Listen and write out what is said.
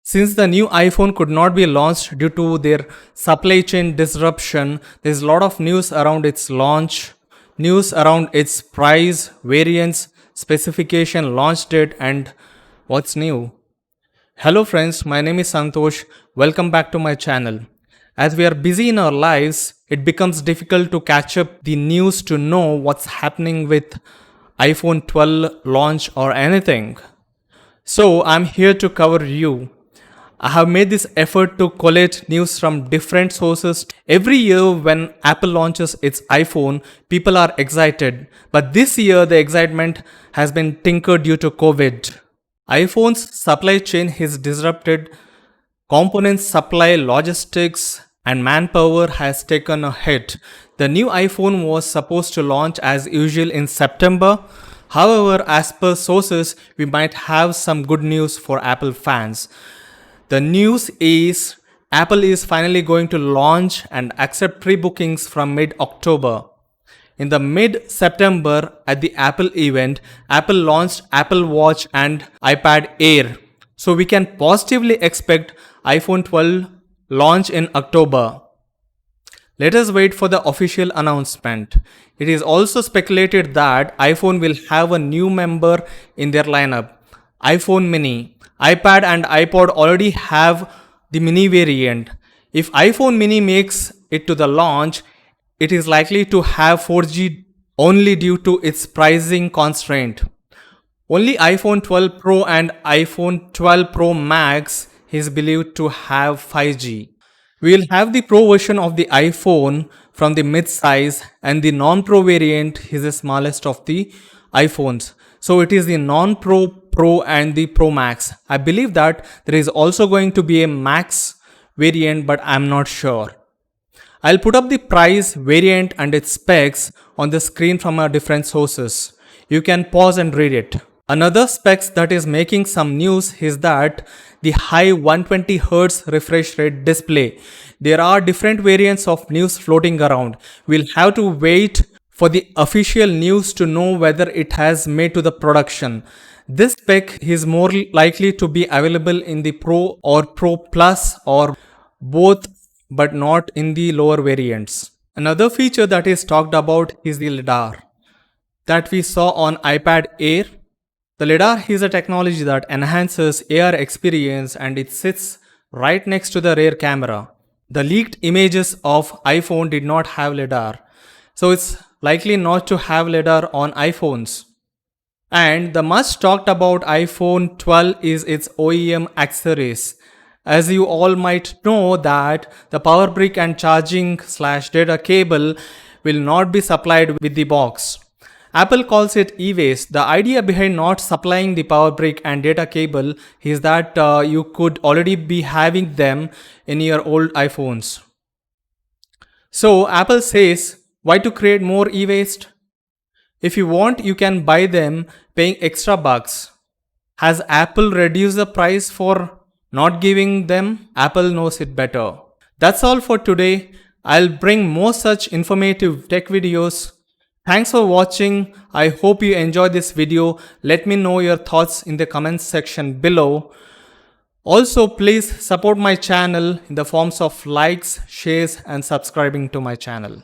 Since the new iPhone could not be launched due to their supply chain disruption, there's a lot of news around its launch, news around its price, variants, specification, launch date, and what's new. Hello friends, my name is Santosh. Welcome back to my channel. As we are busy in our lives, it becomes difficult to catch up the news to know what's happening with iPhone 12 launch or anything. So I'm here to cover you. I have made this effort to collate news from different sources. Every year when Apple launches its iPhone, people are excited. But this year the excitement has been tinkered due to COVID. iPhone's supply chain is disrupted, component supply, logistics, and manpower has taken a hit. The new iPhone was supposed to launch as usual in September. However, as per sources, we might have some good news for Apple fans. The news is Apple is finally going to launch and accept pre-bookings from mid-October. In the mid-September at the Apple event, Apple launched Apple Watch and iPad Air. So we can positively expect iPhone 12 launch in October. Let us wait for the official announcement. It is also speculated that iPhone will have a new member in their lineup, iPhone mini. iPad and iPod already have the mini variant. If iPhone mini makes it to the launch, it is likely to have 4G only due to its pricing constraint. Only iPhone 12 Pro and iPhone 12 Pro Max is believed to have 5G. We will have the Pro version of the iPhone from the mid-size, and the non-Pro variant is the smallest of the iPhones. So it is the non-Pro, Pro and the Pro Max. I believe that there is also going to be a Max variant, but I'm not sure. I'll put up the price, variant and its specs on the screen from our different sources. You can pause and read it. Another specs that is making some news is that the high 120Hz refresh rate display. There are different variants of news floating around. We'll have to wait for the official news to know whether it has made to the production. This spec is more likely to be available in the Pro or Pro Plus or both, but not in the lower variants. Another feature that is talked about is the LiDAR that we saw on iPad Air. The LiDAR is a technology that enhances AR experience and it sits right next to the rear camera. The leaked images of iPhone did not have LiDAR, so it's likely not to have LiDAR on iPhones. And the much talked about iPhone 12 is its OEM accessories. As you all might know that the power brick and charging/data cable will not be supplied with the box. Apple calls it e-waste. The idea behind not supplying the power brick and data cable is that you could already be having them in your old iPhones. So Apple says, why to create more e-waste? If you want, you can buy them paying extra bucks. Has Apple reduced the price for not giving them? Apple knows it better. That's all for today. I'll bring more such informative tech videos. Thanks for watching. I hope you enjoyed this video. Let me know your thoughts in the comments section below. Also, please support my channel in the forms of likes, shares and subscribing to my channel.